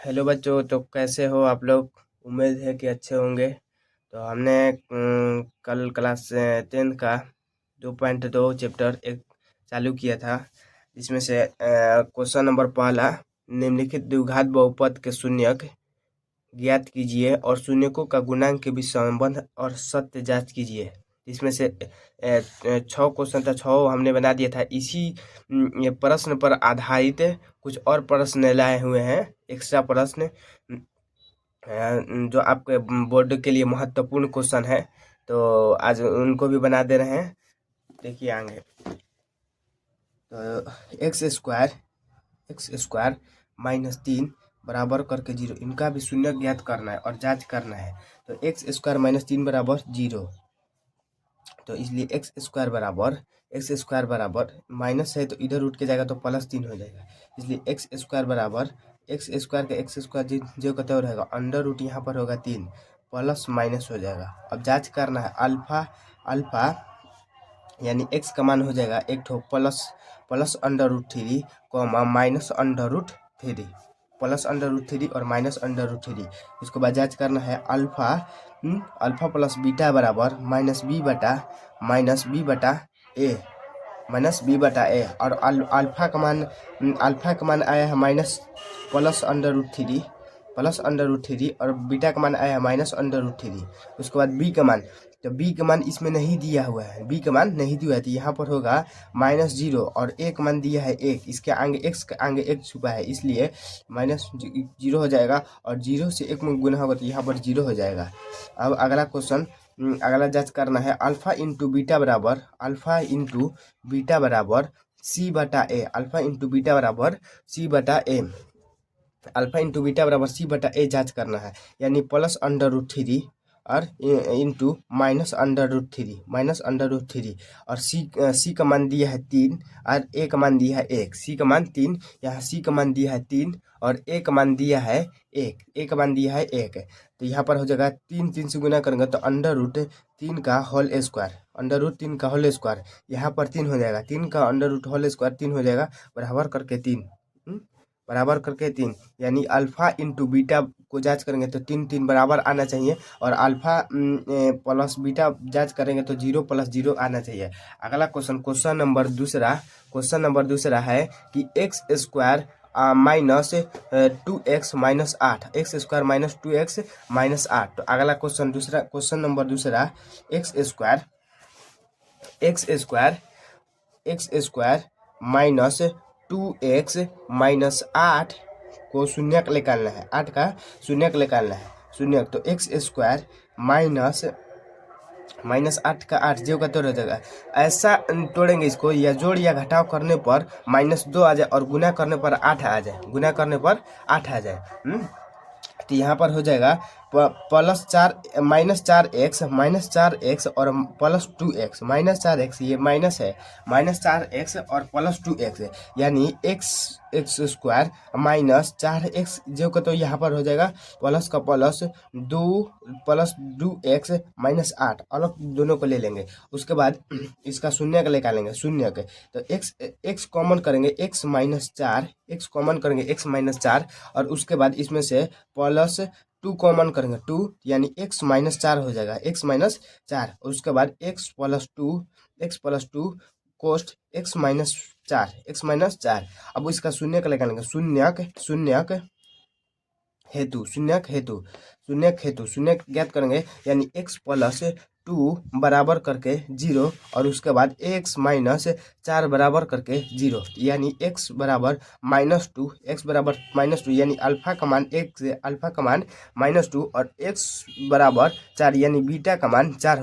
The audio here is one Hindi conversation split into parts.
हेलो बच्चों, तो कैसे हो आप लोग। उम्मीद है कि अच्छे होंगे। तो हमने कल क्लास 10 का 2.2 चैप्टर एक चालू किया था, जिसमें से क्वेश्चन नंबर पहला, निम्नलिखित द्विघात बहुपद के शून्यक ज्ञात कीजिए और शून्यकों का गुणांक के बीच संबंध और सत्य जांच कीजिए। इसमें से 6 क्वेश्चन था, 6 हमने बना दिया था। इसी ये प्रश्न पर आधारित कुछ और प्रश्न लाए हुए हैं, एक्स्ट्रा प्रश्न, जो आपके बोर्ड के लिए महत्वपूर्ण क्वेश्चन है। तो आज उनको भी बना दे रहे हैं, देखिए आगे। तो एक्स स्क्वायर -3 बराबर करके 0, इनका भी शून्य ज्ञात करना है और जांच करना है। तो एक्स स्क्वायर -3 बराबर 0, तो इसलिए एक्स स्क्वायर बराबर माइनस है तो इधर उठ के जाएगा तो +3 हो जाएगा। इसलिए एक्स स्क्वायर बराबर एक्स स्क्वायर का एक्स स्क्वायर जो कहते हो रहेगा, अंडर रूट यहाँ पर होगा 3, प्लस माइनस हो जाएगा। अब जांच करना है अल्फा यानी एक्स का मान हो जाएगा एक ठो +√3 माइनस √3, +√3 और माइनस √3। उसके बाद जांच करना है अल्फा प्लस बीटा बराबर -b/a और अल्फा का मान आया है +√3 और बीटा का मान आया है -√3। उसके बाद बी का मान, तो बी का मान इसमें नहीं दिया हुआ है, बी का मान नहीं दिया है, तो यहाँ पर होगा -0 और ए का मान दिया है 1, इसके आगे एक्स के आगे 1 छुपा है, इसलिए -0 हो जाएगा और 0 से 1 में गुना होगा तो यहाँ पर 0 हो जाएगा। अब अगला क्वेश्चन, अगला जांच करना है अल्फा इंटू बीटा बराबर c/a, अल्फा इंटू बीटा बराबर c/a जांच करना है, यानी +√3 और इंटू -√3 और सी का मान दिया है 3 और ए का मान दिया है 1। सी का मान 3, यहाँ सी का मान दिया है 3 और ए का मान दिया है 1, तो यहाँ पर हो जाएगा 3 से गुना करेंगे तो √3 का होल स्क्वायर, यहाँ पर 3 हो जाएगा, 3 का √ होल स्क्वायर 3 हो जाएगा, बराबर करके 3, यानी अल्फा इंटू बीटा को जांच करेंगे तो 3 बराबर आना चाहिए और अल्फा प्लस बीटा जांच करेंगे तो 0 + 0 आना चाहिए। अगला क्वेश्चन नंबर दूसरा है कि x square -2x - 8, x square -2x - 8। तो अगला क्वेश्चन नंबर दूसरा, एक्स स्क्वायर -2x - 8 को शून्यक निकालना है, 8 का शून्यक निकालना है, शून्यक। तो एक्स स्क्वायर -8 का 8 जो का तोड़ हो जाएगा, ऐसा तोड़ेंगे इसको, या जोड़ या घटाव करने पर -2 आ जाए और गुना करने पर 8 आ जाए, तो यहाँ पर हो जाएगा -4x और +2x, -4x ये माइनस है, -4x और +2x, यानी एक्स स्क्वायर -4x जो का तो यहाँ पर हो जाएगा प्लस का प्लस 2x - 8, अलग दोनों को ले लेंगे। उसके बाद इसका शून्यक निकालेंगे, शून्यक। तो x कॉमन करेंगे, x कॉमन करेंगे, x -4 और उसके बाद इसमें से +2 कॉमन करेंगे, 2 यानी x -4 हो जाएगा, x -4 और उसके बाद x + 2 कोष्ट x -4। अब इसका शून्यक निकालेंगे, शून्यक ज्ञात करेंगे, यानी x + 2 बराबर करके 0 और उसके बाद x -4 बराबर करके 0, यानी x बराबर -2, यानी अल्फा का मान -2 और x बराबर 4, यानी बीटा का मान 4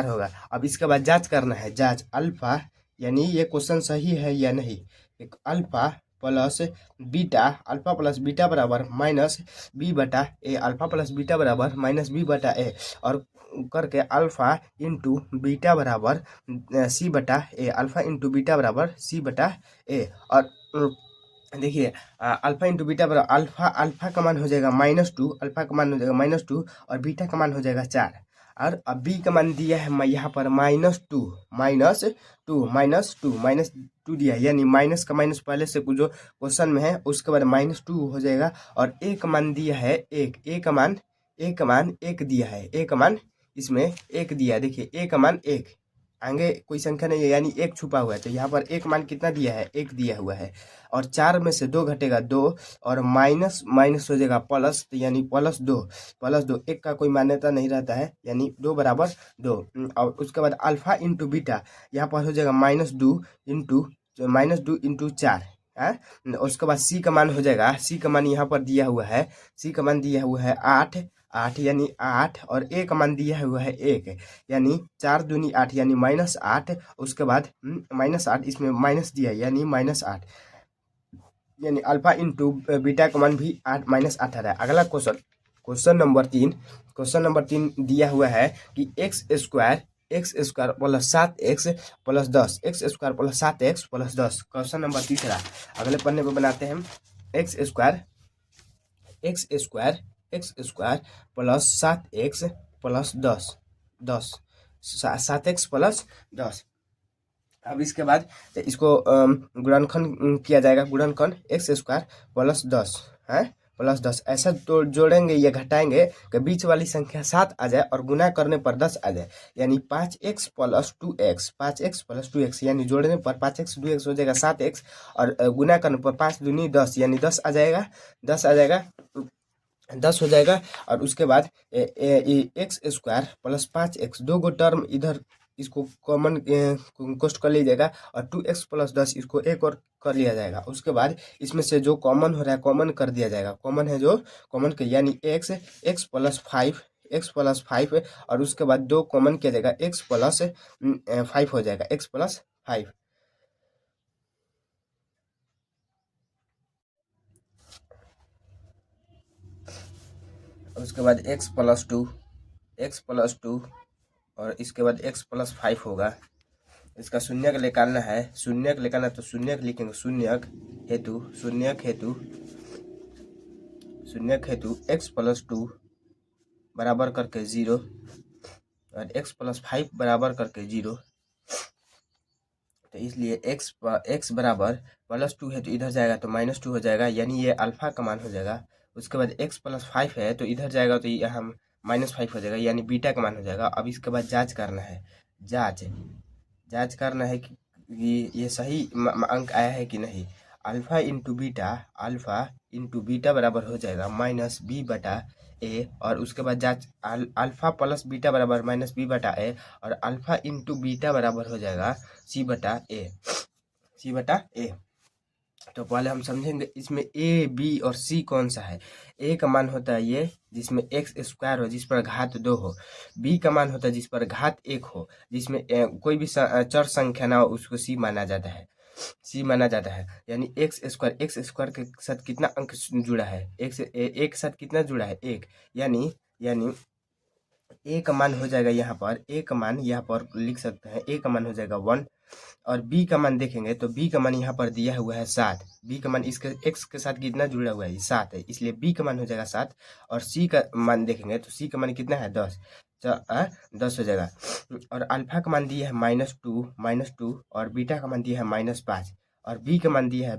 होगा, अब इसके बाद जांच करना है, अल्फा यानी ये क्वेश्चन सही है या नहीं। एक अल्फा प्लस बीटा बराबर -b/a, और करके अल्फा इंटू बीटा बराबर c/a, और देखिए अल्फा इंटू बीटा बराबर अल्फा का मान हो जाएगा -2, और बीटा का मान हो जाएगा 4, और अब बी का मान दिया है मैं यहाँ पर -2 दिया है, यानी माइनस का माइनस पहले से जो क्वेश्चन में है उसके बाद -2 हो जाएगा। और ए का मान दिया है एक, ए का मान एक दिया है, ए का मान इसमें एक दिया है। देखिए ए का मान एक, आगे कोई संख्या नहीं है यानी एक छुपा हुआ है, तो यहाँ पर एक मान कितना दिया है, एक दिया हुआ है। और 4 में से 2 घटेगा 2, और माइनस माइनस हो जाएगा प्लस, तो यानी +2 एक का कोई मान्यता नहीं रहता है, यानी 2 बराबर 2। और उसके बाद अल्फा इंटू बीटा, यहाँ पर हो जाएगा -2 इंटू 4 है। उसके बाद सी का मान हो जाएगा, सी का मान यहाँ पर दिया हुआ है, सी का मान दिया हुआ है 8 यानी 8, और ए का मान दिया हुआ है 1, यानी 4 दूनी 8 यानी -8। उसके बाद -8 इसमें माइनस दिया है यानी -8, यानी अल्फा इंटू बीटा का मान भी 8 -8 आ रहा है। अगला क्वेश्चन नंबर 3 दिया हुआ है कि x² plus 7x plus 10, x² plus 7x plus 10। Question number 3 अगले पन्ने पे बनाते हैं। x² plus 7x plus 10 7x plus 10। अब इसके बाद इसको गुणनखंड किया जाएगा, गुणनखंड x² प्लस 10 है, प्लस 10 ऐसा तो जोड़ेंगे या घटाएंगे कि बीच वाली संख्या 7 आ जाए और गुना करने पर 10 आ जाए, यानी 5x प्लस 2x, यानी जोड़ने पर 5x 2x हो जाएगा 7x, और गुना करने पर 5 दूनी 10 यानी 10 आ जाएगा, 10 हो जाएगा। और उसके बाद x² प्लस 5x, दो गो टर्म इधर इसको कॉमन कोष्ट कर लीजिएगा, और 2x प्लस 10 इसको एक और कर लिया जाएगा। उसके बाद इसमें से जो कॉमन हो रहा है कॉमन कर दिया जाएगा, कॉमन है जो कॉमन के, यानी x प्लस 5 और उसके बाद 2 कॉमन किया जाएगा, x प्लस 5 हो जाएगा, x प्लस 5। उसके बाद x प्लस 2 और इसके बाद x प्लस 5 होगा। इसका शून्यक निकालना है, तो शून्यक लिखेंगे, शून्यक हेतु x प्लस 2 बराबर करके 0 और x प्लस 5 बराबर करके 0। तो इसलिए x बराबर +2 है तो इधर जाएगा तो -2 हो जाएगा, यानी ये अल्फा का मान हो जाएगा। उसके बाद x प्लस 5 है तो इधर जाएगा तो यहाँ -5 हो जाएगा, यानी बीटा का मान हो जाएगा। अब इसके बाद जांच करना है, जांच करना है कि ये सही अंक आया है कि नहीं। अल्फा इंटू बीटा बराबर हो जाएगा -b/a, और उसके बाद जांच अल्फा प्लस बीटा बराबर -b/a, और अल्फा इंटू बीटा बराबर हो जाएगा c/a। तो पहले हम समझेंगे इसमें a, b और c कौन सा है। a का मान होता है ये जिसमें x² हो, जिस पर घात 2 हो। b का मान होता है जिस पर घात 1 हो, जिसमें कोई भी चर संख्या ना हो उसको c माना जाता है, यानी x² के साथ कितना अंक जुड़ा है, एक के साथ कितना जुड़ा है, 1, यानी a का मान हो जाएगा, यहाँ पर a का मान यहाँ पर लिख सकते हैं, a का मान हो जाएगा 1। और b का मान देखेंगे तो b का मान यहाँ पर दिया हुआ है 7, b का मान इसके x के साथ कितना जुड़ा हुआ है, 7 है, इसलिए b का मान हो जाएगा 7। और c का मान देखेंगे तो c का मान कितना है, 10, 10 हो जाएगा। और अल्फा का मान दिया है -2 और बीटा का मान दिया है -5, और b का मान दिया है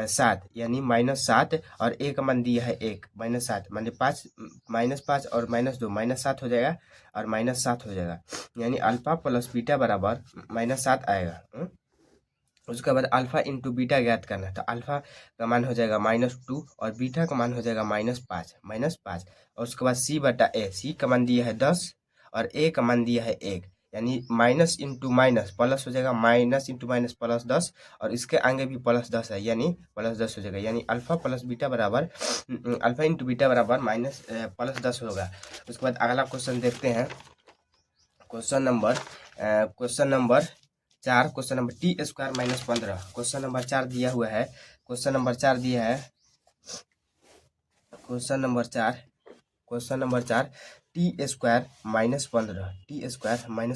7, यानी -7, और a का मान दिया है 1, -7 माने 5 -5 और -2 -7 हो जाएगा, और -7 हो जाएगा, यानी अल्फा प्लस बीटा बराबर -7 आएगा। उसके बाद अल्फा इंटू बीटा ज्ञात करना है, तो अल्फा का मान हो जाएगा -2 और बीटा का मान हो जाएगा -5, और उसके बाद c/a, c का मान दिया है 10 और a का मान दिया है 1, यानी माइनस इंटू माइनस प्लस हो जाएगा, माइनस इंटू माइनस +10, और इसके आगे भी +10 है, यानी +10 हो जाएगा, यानी अल्फा इंटू बीटा बराबर +10 होगा। उसके बाद अगला क्वेश्चन देखते हैं, question number 4, question number t² - 15। Question number 4 दिया हुआ है, क्वेश्चन नंबर 4 t² -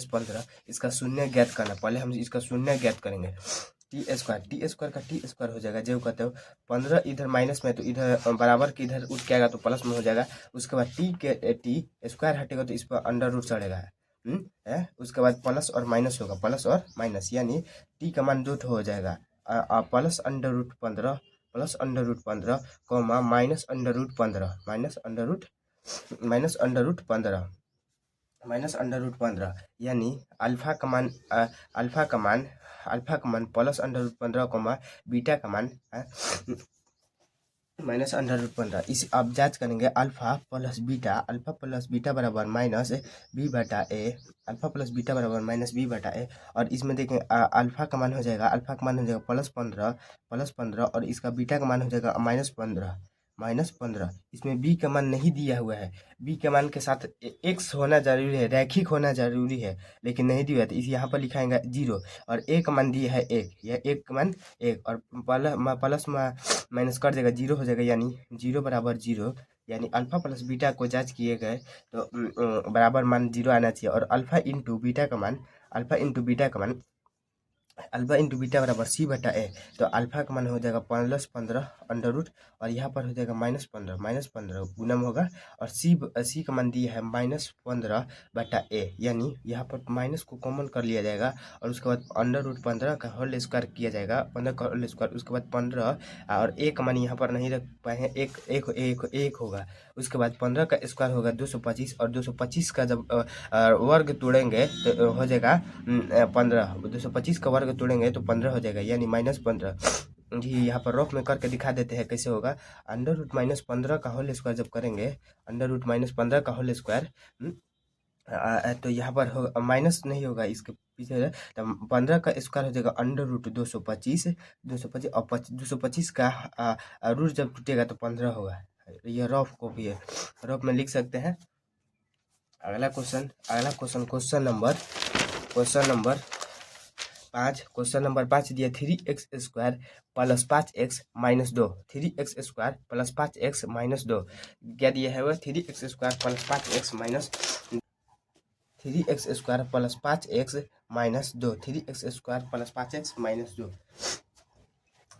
15, इसका शून्य ज्ञात करना। पहले हम इसका शून्य ज्ञात करेंगे। टी स्क्वायर का टी स्क्वायर हो जाएगा, जो कहते हो 15 इधर माइनस में तो इधर बराबर के इधर उठ के आएगा तो प्लस में हो जाएगा। उसके बाद टी स्क्वायर हटेगा तो इस पर अंडर रूट चढ़ेगा है। उसके बाद प्लस और माइनस होगा, प्लस और माइनस, यानी टी का मान 2 हो जाएगा। Plus under root 15 plus under root 15 comma minus under root 15 minus under root 15 minus under root 15, यानी अल्फा का मान plus under root 15 comma beta का मान माइनस अंडर रूट 15। इस आप जांच करेंगे अल्फा प्लस बीटा बराबर माइनस बी बटा ए, अल्फा प्लस बीटा बराबर माइनस बी बटा ए। और इसमें देखें अल्फा का मान हो जाएगा प्लस 15 और इसका बीटा का मान हो जाएगा माइनस 15। इसमें बी का मान नहीं दिया हुआ है, बी के मान के साथ एक्स होना जरूरी है, रैखिक होना जरूरी है, लेकिन नहीं दिया है तो इस यहाँ पर लिखाएंगे 0 और ए का मान दिया है 1, यह 1 का मान 1 और प्लस माइनस कर देगा 0 हो जाएगा, यानी 0 बराबर 0, यानी अल्फा प्लस बीटा को जांच किए गए तो बराबर मान 0 आना चाहिए। और अल्फा इंटू बीटा का मान अल्फा इंटू बीटा बराबर सी बटा ए, तो अल्फा का मान हो जाएगा प्लस 15 अंडर रूट और यहाँ पर हो जाएगा माइनस 15 गुणम होगा और सी का मान दिया है -15 बटा ए, यानी यहाँ पर माइनस को कॉमन कर लिया जाएगा और उसके बाद अंडर रूट 15 का होल स्क्वायर किया जाएगा, 15 का होल स्क्वायर, उसके बाद 15 और ए का मान यहाँ पर नहीं रख पाए हैं, एक होगा। उसके बाद 15 का स्क्वायर होगा 225 और 225 का जब वर्ग तोड़ेंगे तो हो जाएगा 15, 225 का वर्ग तोड़ेंगे तो 15 हो जाएगा, यानी -15 जी। यहाँ पर रफ में करके दिखा देते हैं कैसे होगा। अंडर रूट -15 का होल स्क्वायर जब करेंगे, अंडर रूट -15 का होल स्क्वायर तो यहाँ पर होगा माइनस नहीं होगा, इसके पीछे तो 15 का स्क्वायर हो जाएगा अंडर रूट 225 और 225 का रूट जब टूटेगा तो 15 होगा। यह रफ कॉपी है, रफ में लिख सकते हैं। अगला क्वेश्चन नंबर 5 दिया 3x square plus 5x minus 2, 3x square plus 5x minus 2 क्या दिया है वह 3x square plus 5x minus 3x square plus 5x minus 2, 3x square plus 5x minus 2।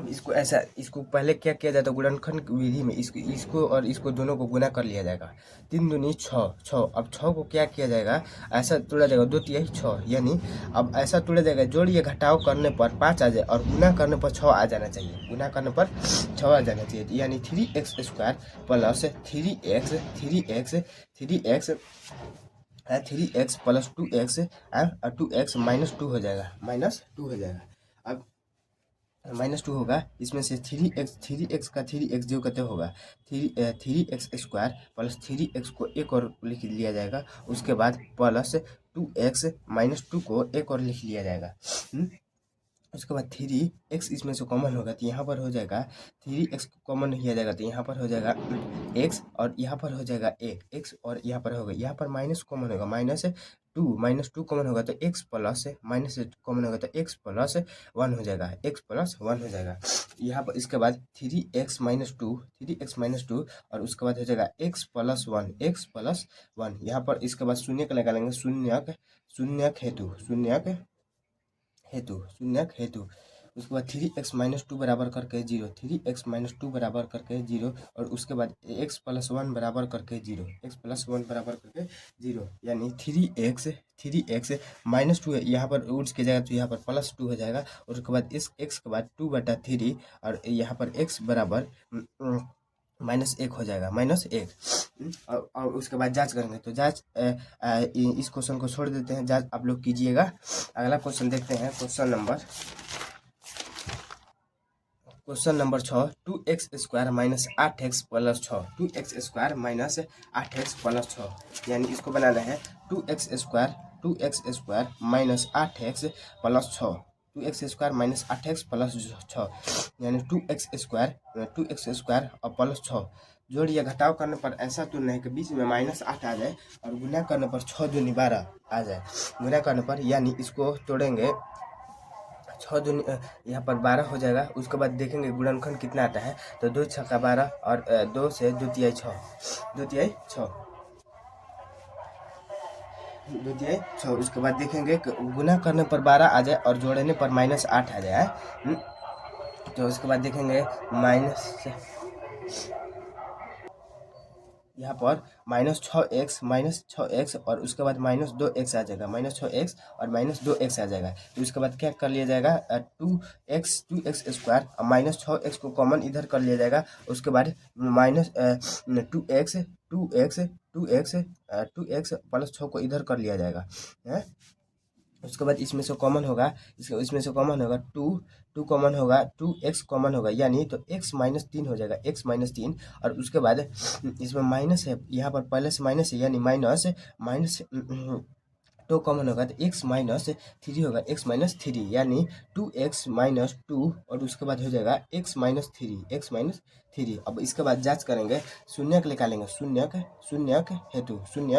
इसको पहले क्या किया जाता है, गुणनखंड विधि में इसको और इसको दोनों को गुना कर लिया जाएगा। 3 दूनी 6। अब 6 को क्या किया जाएगा, ऐसा तोड़ा जाएगा 2 तिहाई 6, यानी अब ऐसा तोड़ा जाएगा जोड़िए घटाव करने पर 5 आ जाए और गुना करने पर 6 आ जाना चाहिए, गुना करने पर 6 आ जाना चाहिए, यानी 3x square plus 3x plus 2x minus 2 हो जाएगा, अब -2 होगा। इसमें से 3x का 3x जो कहते होगा 3x स्क्वायर प्लस 3x को एक और लिख लिया जाएगा, उसके बाद प्लस 2x माइनस 2 को एक और लिख लिया जाएगा। उसके बाद 3x इसमें से कॉमन होगा तो यहाँ पर हो जाएगा 3x कॉमन किया जाएगा तो यहाँ पर हो जाएगा x और यहाँ पर हो जाएगा x और यहाँ पर होगा, यहाँ पर माइनस कॉमन होगा -2 कॉमन होगा तो x प्लस माइनस कॉमन होगा तो x प्लस 1 हो जाएगा, यहाँ पर। इसके बाद 3x माइनस 2 और उसके बाद हो जाएगा x प्लस 1 यहाँ पर। इसके बाद शून्य का निकालेंगे, शून्यक हेतु उसके बाद 3x माइनस 2 बराबर करके 0, 3x माइनस 2 बराबर करके 0 और उसके बाद x प्लस 1 बराबर करके 0, यानी 3x माइनस 2 यहाँ पर उठ के जाएगा तो यहाँ पर प्लस 2 हो जाएगा और उसके बाद इस x के बाद 2/3 और यहाँ पर x बराबर -1 हो जाएगा, -1 और उसके बाद जांच करेंगे तो जांच इस क्वेश्चन को छोड़ देते हैं, जांच आप लोग कीजिएगा। अगला क्वेश्चन देखते हैं, question number 6 2x square minus 8x plus 6, 2x square minus 8x plus 6, यानी इसको बनाना है 2x square minus 8x plus 6, 2x square minus 8x plus 6, यानी 2x स्क्वायर और प्लस 6 जोड़िए घटाव करने पर ऐसा तो नहीं कि बीच में -8 आ जाए और गुना करने पर 6 दूनी 12 आ जाए, गुना करने पर, यानी इसको तोड़ेंगे 6 दूनी यहाँ पर 12 हो जाएगा। उसके बाद देखेंगे गुणनखंड कितना आता है तो 2 छक्का 12 और 2 से 2 तिहाई 6, द्वितीय 6। उसके बाद देखेंगे कि गुना करने पर 12 आ जाए और जोड़ने पर -8 आ जाए। तो उसके बाद देखेंगे माइनस, यहाँ पर -6x और उसके बाद -2x आ जाएगा, -6x और -2x आ जाएगा। तो उसके बाद क्या कर लिया जाएगा, 2x² और -6x को कॉमन इधर कर लिया जाएगा। उसके बाद -2x प्लस 6 को इधर कर लिया जाएगा है। उसके बाद इसमें से कॉमन होगा, इसमें से कॉमन होगा 2 कॉमन होगा, 2x कॉमन होगा, यानी तो x -3 हो जाएगा, x -3। और उसके बाद इसमें माइनस है, यहाँ पर पहले से माइनस है, यानी माइनस 2 कॉमन होगा तो x -3 होगा, x -3 यानी 2x-2 और उसके बाद हो जाएगा x -3। अब इसके बाद जांच करेंगे, शून्यक निकालेंगे, शून्यक हेतु शून्य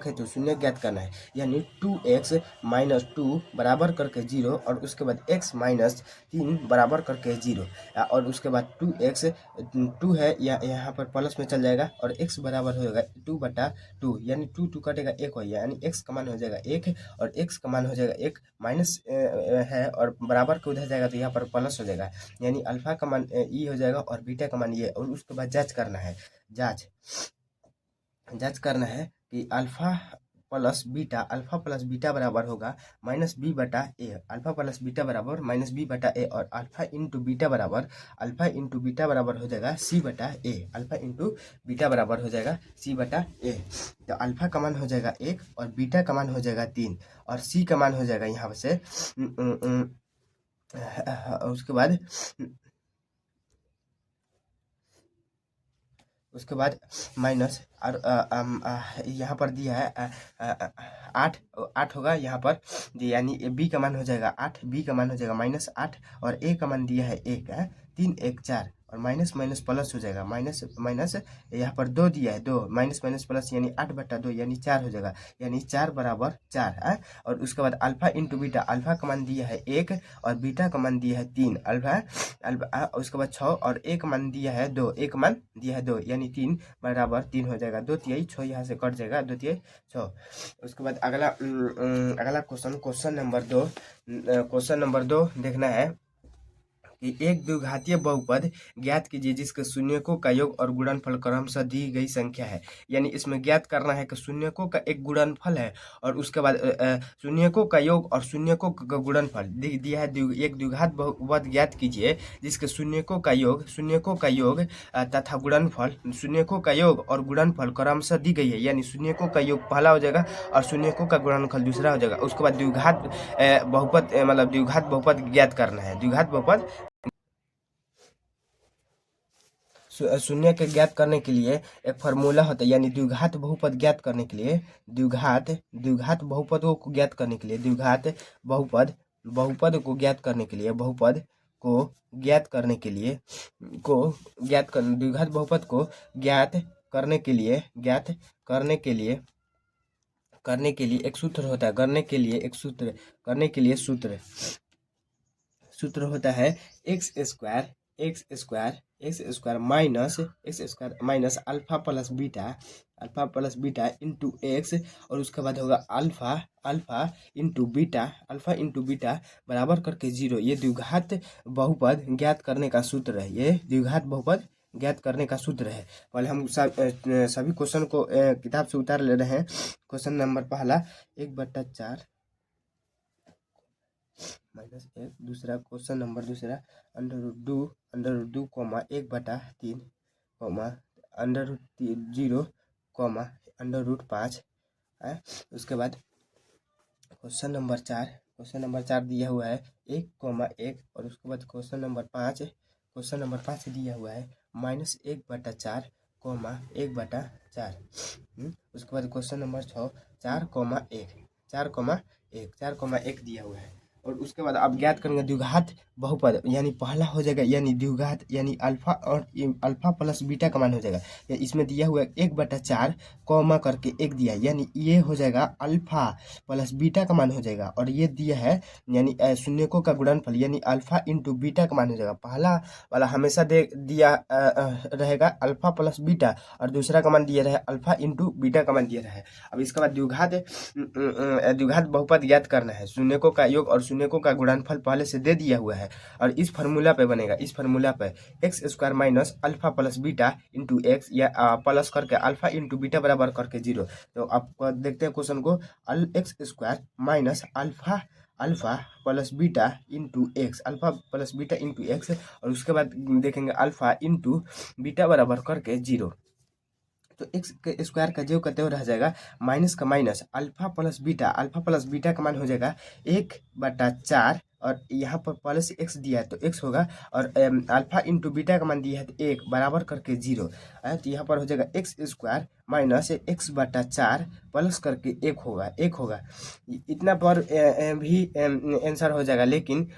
है तो शून्य ज्ञात करना है, यानी 2x-2 बराबर करके 0 और उसके बाद x -3 बराबर करके 0। और उसके बाद 2 है यहाँ पर प्लस में चल जाएगा और x बराबर हो जाएगा 2/2, यानी 2 कटेगा 1 हो, यानी x का मान हो जाएगा 1 और x का मान हो जाएगा 1 माइनस है और बराबर के उधर जाएगा तो यहाँ पर प्लस हो जाएगा, यानी अल्फा का मान ई हो जाएगा और बीटा का मान ये। और उसके बाद जाँच करना है, जांच करना है कि अल्फा प्लस बीटा बराबर होगा -b/a, अल्फा प्लस बीटा बराबर -b/a और अल्फा इंटू बीटा बराबर हो जाएगा c/a, अल्फा इंटू बीटा बराबर हो जाएगा c/a। तो अल्फा का मान हो जाएगा 1 और बीटा का मान हो जाएगा 3 और c का मान हो जाएगा यहाँ से उसके बाद माइनस और यहाँ पर दिया है 8 होगा, यहाँ पर यानी b का मान हो जाएगा 8, b का मान हो जाएगा -8 और a का मान दिया है 1 है, 3 1 4 और माइनस प्लस हो जाएगा, माइनस यहाँ पर 2 दिया है, 2 माइनस प्लस यानी 8/2 यानी 4 हो जाएगा, यानी 4 बराबर 4 है। और उसके बाद अल्फा इंटू बीटा, अल्फा का मान दिया है 1 और बीटा का मान दिया है 3, अल्फा उसके बाद 6 और एक मान दिया है 2, एक मान दिया है 2 यानी 3 बराबर 3 हो जाएगा, 2 6 यहाँ से कट जाएगा, 2 6। उसके बाद अगला क्वेश्चन नंबर 2 देखना है कि एक द्विघातीय बहुपद ज्ञात कीजिए जिसके शून्यकों का योग और गुणनफल क्रमशः दी गई संख्या है। यानी इसमें ज्ञात करना है कि शून्यकों का एक गुणनफल है और उसके बाद शून्यकों का योग और शून्यकों का गुणनफल दिया है। एक द्विघात बहुपद ज्ञात कीजिए जिसके शून्यकों का योग तथा गुणनफल, शून्यकों का योग और गुणनफल क्रमशः दी गई है, यानी शून्यकों का योग पहला हो जाएगा और शून्यकों का गुणनफल दूसरा हो जाएगा। उसके बाद द्विघात बहुपद ज्ञात करना है। द्विघात बहुपद शून्य के ज्ञात करने के लिए एक फार्मूला होता है, यानी द्विघात बहुपद ज्ञात करने के लिए द्विघात बहुपदों को ज्ञात करने के लिए द्विघात बहुपद को ज्ञात करने के लिए द्विघात बहुपद को ज्ञात करने के लिए एक सूत्र होता है, सूत्र होता है x square minus alpha plus beta into x और उसके बाद होगा अल्फा इंटू बीटा बराबर करके 0। ये द्विघात बहुपद ज्ञात करने का सूत्र है। पहले हम सभी क्वेश्चन को किताब से उतार ले रहे हैं। क्वेश्चन नंबर पहला 1/4 -1, दूसरा क्वेश्चन नंबर दूसरा अंडर रूट 1/3 √0 अंडर रूट 5 है। उसके बाद क्वेश्चन नंबर 4 दिया हुआ है 1, और उसके बाद क्वेश्चन नंबर 5 दिया हुआ है -1/4 1/4। उसके बाद क्वेश्चन नंबर 6 4,1 दिया हुआ है। और उसके बाद आप ज्ञात करेंगे द्विघात बहुपद, यानी पहला हो जाएगा यानी द्विघात यानी अल्फा और अल्फा प्लस बीटा का मान हो जाएगा। या इसमें दिया हुआ 1/4 कॉमा करके एक दिया है, यानी ये हो जाएगा अल्फा प्लस बीटा का मान हो जाएगा। और ये दिया है यानी शून्यकों का गुणनफल यानी अल्फा इंटू बीटा का मान हो जाएगा। पहला वाला हमेशा दिया रहेगा अल्फा प्लस बीटा और दूसरा का मान दिया रहे अल्फा इंटू बीटा का मान दिया रहे। अब इसके बाद द्विघात बहुपद ज्ञात करना है। शून्यकों का योग और शून्यकों का गुणनफल पहले से दे दिया हुआ है और इस फार्मूला पे बनेगा। इस फार्मूला पे x square minus alpha plus beta into x या प्लस करके अल्फा इंटू बीटा बराबर करके 0। तो आप देखते हैं क्वेश्चन को, x square minus alpha plus beta into x, alpha plus beta into x, और उसके बाद देखेंगे अल्फा इंटू बीटा बराबर करके 0। तो एक्स के स्क्वायर का जो कहते हो रह जाएगा माइनस का माइनस अल्फा प्लस बीटा का मान हो जाएगा 1/4 और यहाँ पर प्लस एक्स दिया है तो एक्स होगा और अल्फा इंटू बीटा का मान दिया है तो 1 बराबर करके 0। तो यहाँ पर हो जाएगा एक्स स्क्वायर माइनस 1/4 प्लस करके 1 होगा। इतना पर भी आंसर हो जाएगा, लेकिन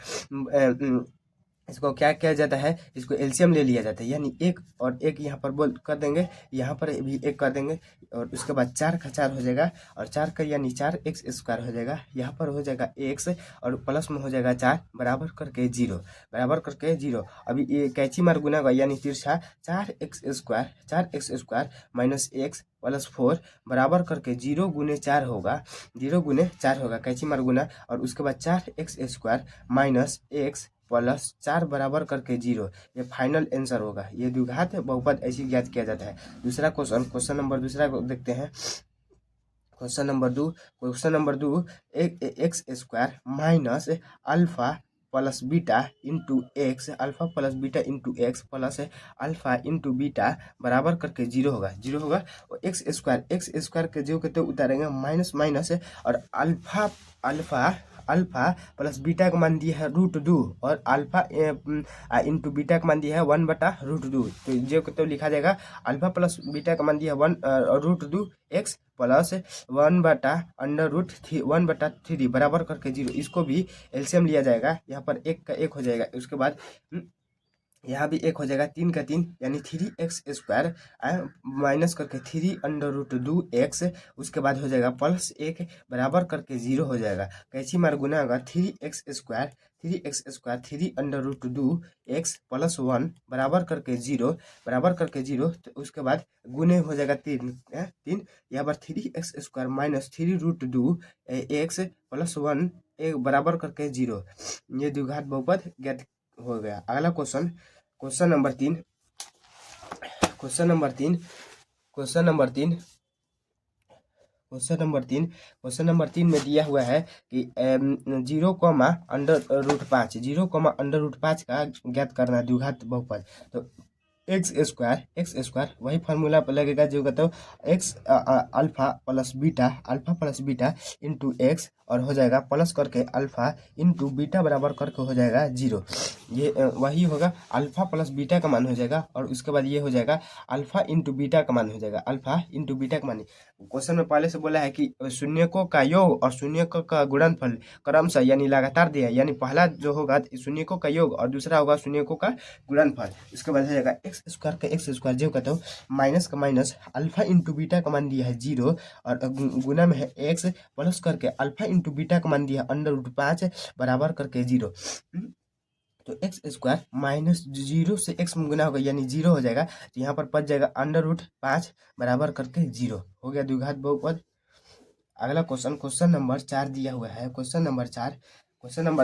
इसको क्या किया जाता है, इसको एलसीएम ले लिया जाता है, यानी 1 और 1 यहाँ पर बोल कर देंगे, यहाँ पर भी 1 कर देंगे और उसके बाद 4 का 4 हो जाएगा और 4 का यानी 4 एक्स स्क्वायर हो जाएगा। यहाँ पर हो जाएगा एक्स और प्लस में हो जाएगा 4 बराबर करके 0 अभी ये कैची मार गुना होगा यानी तिरछा 4x square minus x plus 4 बराबर करके 0 गुने 4 होगा, 0 गुने 4 होगा कैची मार गुना, और उसके बाद 4x square minus x plus 4 बराबर करके 0। ये फाइनल आंसर होगा। ये द्विघात बहुपद ऐसे ज्ञात किया जाता है। दूसरा क्वेश्चन नंबर दूसरा को देखते हैं। Question number 2 x square minus alpha plus beta into x, alpha plus beta into x plus alpha into beta बराबर करके 0 होगा। और एक्स स्क्वायर के जो कहते उतारेंगे माइनस माइनस और अल्फा प्लस बीटा का मान दिया है √2 और अल्फा इंटू बीटा का मान दिया है 1/√2। तो जो कहते लिखा जाएगा अल्फा प्लस बीटा का मान दिया है 1√2 एक्स प्लस 1/√3 बराबर करके 0। इसको भी एलसीएम लिया जाएगा, यहाँ पर 1 का 1 हो जाएगा, उसके बाद यहाँ भी 1 हो जाएगा, 3 का 3 यानी 3x स्क्वायर माइनस करके 3√2 एक्स, उसके बाद हो जाएगा प्लस 1 बराबर करके 0 हो जाएगा। कैसी मार गुना होगा 3x स्क्वायर 3√2 एक्स प्लस 1 बराबर करके 0 तो उसके बाद गुने हो जाएगा 3 यहाँ पर 3x square minus 3√2 x plus 1 बराबर करके 0। ये द्विघात बहुपद ज्ञात हो गया। अगला क्वेश्चन नंबर 3 में दिया हुआ है कि 0,√5 का ज्ञात करना द्विघात बहुपद। तो एक्स स्क्वायर वही फार्मूला पर लगेगा जो कहते हो x alpha plus beta into x और हो जाएगा प्लस करके अल्फा इंटू बीटा बराबर करके हो जाएगा 0। ये वही होगा, अल्फा प्लस बीटा का मान हो जाएगा और उसके बाद ये हो जाएगा अल्फा इंटू बीटा का मान हो जाएगा, अल्फा इंटू बीटा का मान। क्वेश्चन में पहले से बोला है कि शून्यकों का योग और शून्यकों का गुणनफल क्रमशः यानी लगातार दिया है, यानी पहला जो होगा शून्यकों का योग और दूसरा होगा शून्यकों का गुणनफल। इसके बाद हो जाएगा एक्स स्क्वायर जो कहते हो माइनस का माइनस अल्फा इंटू बीटा का मान दिया है 0 और गुना में है एक्स प्लस करके अल्फा इंटू बीटा का मान दिया है √5 बराबर करके 0। तो एक्स स्क्वायर माइनस 0 से एक्स में गुना होगा यानी 0 हो जाएगा, तो यहाँ पर बच जाएगा √5 बराबर करके 0 हो गया द्विघात बहुपद। अगला क्वेश्चन नंबर 4 दिया हुआ है। क्वेश्चन नंबर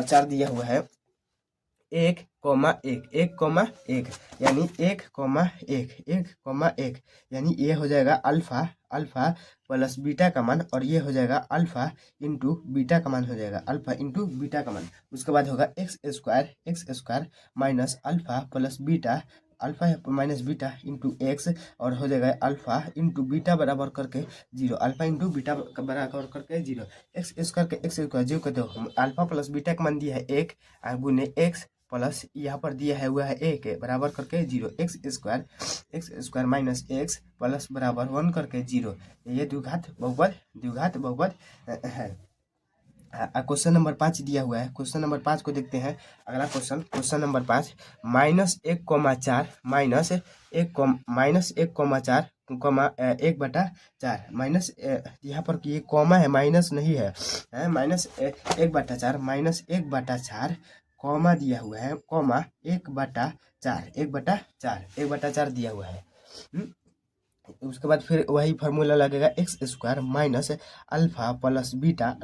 4 दिया हुआ है 1,1 यानी 1,1 यानी ये हो जाएगा अल्फा प्लस बीटा का मान और ये हो जाएगा अल्फा इंटू बीटा का मान हो जाएगा, अल्फा इंटू बीटा का मान। उसके बाद होगा x square minus alpha plus beta alpha minus beta into x और हो जाएगा अल्फा इंटू बीटा बराबर करके 0, अल्फा इंटू बीटा बराबर करके 0। एक्स स्क्वायर जो कहते हो अल्फा प्लस बीटा का मान दिया है 1 गुने एक्स प्लस यहाँ पर दिया है हुआ है 1 बराबर करके 0, x square minus x plus बराबर 1 करके 0। ये द्विघात बहुपद है। क्वेश्चन नंबर 5 दिया हुआ है। क्वेश्चन नंबर 5 को देखते हैं। अगला क्वेश्चन, क्वेश्चन नंबर 5, -1,4 -1,4 1/4 माइनस यहाँ पर ये कॉमा है, माइनस नहीं है, -1/4 -1/4 कॉमा दिया हुआ है, कॉमा 1/4 1/4 दिया हुआ है। उसके बाद फिर वही फार्मूला लगेगा, x² minus alpha plus beta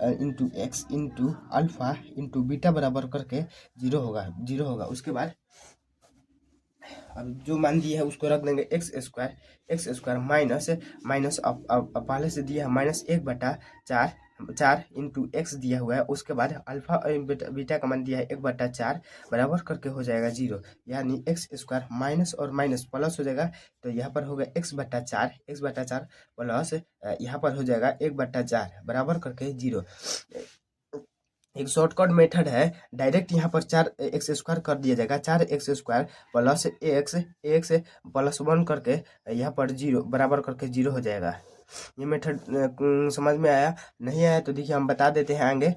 into x into alpha into beta बराबर करके 0 होगा। उसके बाद अब जो मान दिया है उसको रख देंगे, x² माइनस अब पहले से दिया है -1/4 इंटू एक्स दिया हुआ है। उसके बाद अल्फा बीटा का मान दिया है 1/4 बराबर करके हो जाएगा 0, यानी x² माइनस और माइनस प्लस हो जाएगा। तो यहाँ पर होगा x/4 प्लस यहाँ पर हो जाएगा 1/4 बराबर करके 0। एक शॉर्टकट मेथड है, डायरेक्ट यहाँ पर 4x² कर दिया जाएगा, 4x² प्लस एक्स प्लस 1 करके यहाँ पर 0 बराबर करके 0 हो जाएगा। ये मेथड समझ में आया? नहीं आया तो देखिए हम बता देते हैं आगे।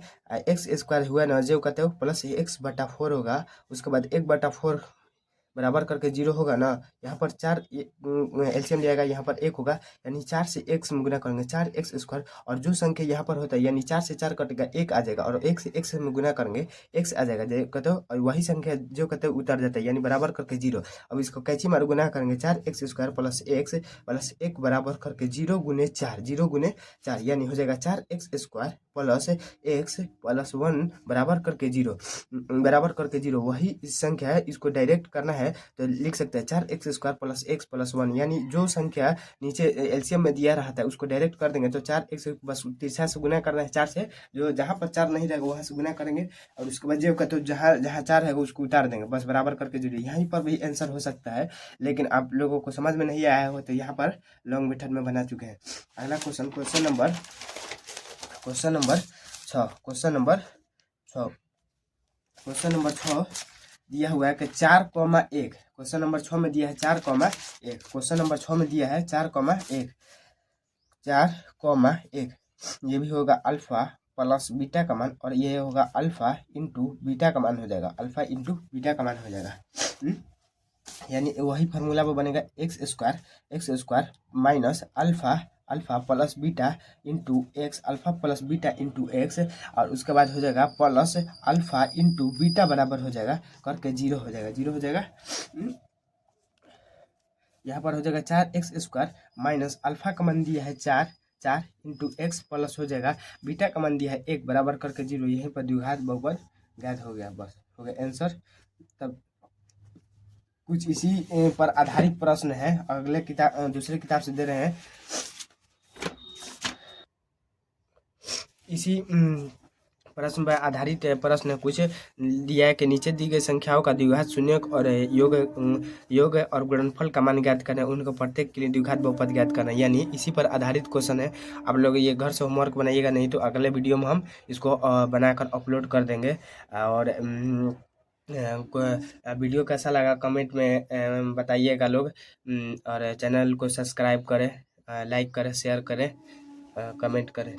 x² हुआ ना, जो कहते हो प्लस x/4 होगा। उसके बाद 1/4 बराबर करके 0 होगा ना, यहाँ पर 4 एलसीएम जाएगा, यहाँ पर 1 होगा, यानी 4 से x में गुना करेंगे 4x², और जो संख्या यहाँ पर होता है यानी 4 से 4 कटेगा 1 आ जाएगा, और 1 से x में गुना करेंगे x आ जाएगा, जो कहते हो, और वही संख्या जो कहते हो उतर जाता है, यानी बराबर करके 0। अब इसको कैची मार गुना करेंगे, 4x² प्लस x प्लस 1 बराबर करके 0 गुने 4 यानी हो जाएगा 4x² प्लस x प्लस 1 बराबर करके 0 वही संख्या है, इसको डायरेक्ट करना है तो लिख सकते हैं 4x² प्लस x प्लस 1, यानी जो संख्या नीचे एलसीएम में दिया रहता है उसको डायरेक्ट कर देंगे। तो 4x बस तिरछा से गुना करना है 4 से, जो जहाँ पर 4 नहीं रहेगा वहाँ से गुना करेंगे, और उसके बाद जो कहते हो जहाँ जहाँ 4 रहेगा उसको उतार देंगे, बस बराबर करके 0। यहीं पर भी आंसर हो सकता है, लेकिन आप लोगों को समझ में नहीं आया हो तो यहाँ पर लॉन्ग मेथड में बना चुके हैं। अगला क्वेश्चन, क्वेश्चन नंबर 6 दिया हुआ है कि 4,1। क्वेश्चन नंबर 6 में दिया है 4,1। क्वेश्चन नंबर 6 में दिया है 4,1 ये भी होगा अल्फा प्लस बीटा का मान, और ये होगा अल्फा इंटू बीटा का मान हो जाएगा, अल्फा इंटू बीटा का मान हो जाएगा। यानी वही फार्मूला वो बनेगा, x² minus alpha plus beta into x, alpha plus beta into x, और उसके बाद हो जाएगा प्लस अल्फा इंटू बीटा बराबर हो जाएगा करके 0 हो जाएगा। यहाँ पर हो जाएगा 4x² माइनस अल्फा का मान दिया है 4 इंटू एक्स प्लस हो जाएगा बीटा का मान दिया है 1 बराबर करके 0। यहीं पर द्विघात बहुपद ज्ञात हो गया, बस हो गया आंसर। तब कुछ इसी पर आधारित प्रश्न है, अगले किताब दूसरे किताब से दे रहे हैं। इसी प्रश्न पर आधारित प्रश्न कुछ दिया है कि नीचे दी गई संख्याओं का द्विघात शून्यक और योग और गुणनफल का मान ज्ञात करना है, उनको प्रत्येक के लिए द्विघात बहुपद ज्ञात करना है, यानी इसी पर आधारित क्वेश्चन है। आप लोग ये घर से होमवर्क बनाइएगा, नहीं तो अगले वीडियो में हम इसको बनाकर अपलोड कर देंगे। और वीडियो कैसा लगा कमेंट में बताइएगा लोग, और चैनल को सब्सक्राइब करें, लाइक करें, शेयर करें, कमेंट करें।